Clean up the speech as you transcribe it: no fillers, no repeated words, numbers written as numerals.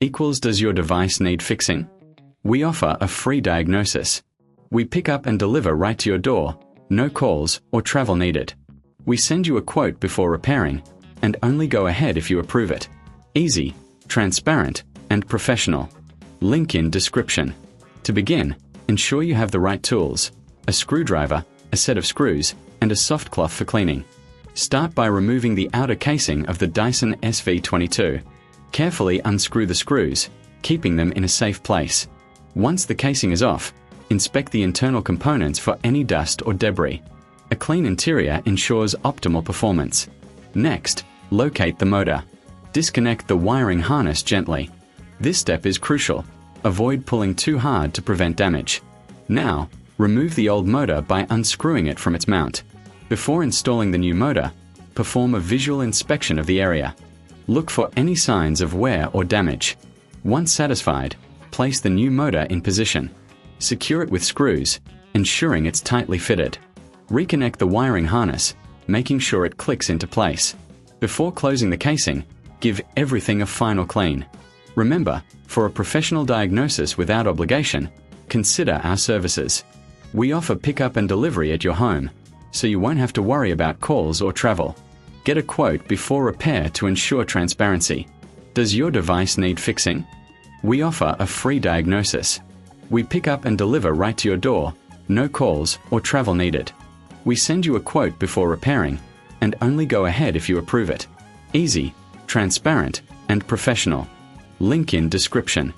equals does your device need fixing? We offer a free diagnosis. We pick up and deliver right to your door, no calls or travel needed. We send you a quote before repairing, and only go ahead if you approve it. Easy, transparent, and professional. Link in description. To begin, ensure you have the right tools, a screwdriver, a set of screws, and a soft cloth for cleaning. Start by removing the outer casing of the Dyson SV22. Carefully unscrew the screws, keeping them in a safe place. Once the casing is off, inspect the internal components for any dust or debris. A clean interior ensures optimal performance. Next, locate the motor. Disconnect the wiring harness gently. This step is crucial. Avoid pulling too hard to prevent damage. Now, remove the old motor by unscrewing it from its mount. Before installing the new motor, perform a visual inspection of the area. Look for any signs of wear or damage. Once satisfied, place the new motor in position. Secure it with screws, ensuring it's tightly fitted. Reconnect the wiring harness, making sure it clicks into place. Before closing the casing, give everything a final clean. Remember, for a professional diagnosis without obligation, consider our services. We offer pickup and delivery at your home, so you won't have to worry about calls or travel. Get a quote before repair to ensure transparency. Does your device need fixing? We offer a free diagnosis. We pick up and deliver right to your door, no calls or travel needed. We send you a quote before repairing, and only go ahead if you approve it. Easy, transparent, and professional. Link in description.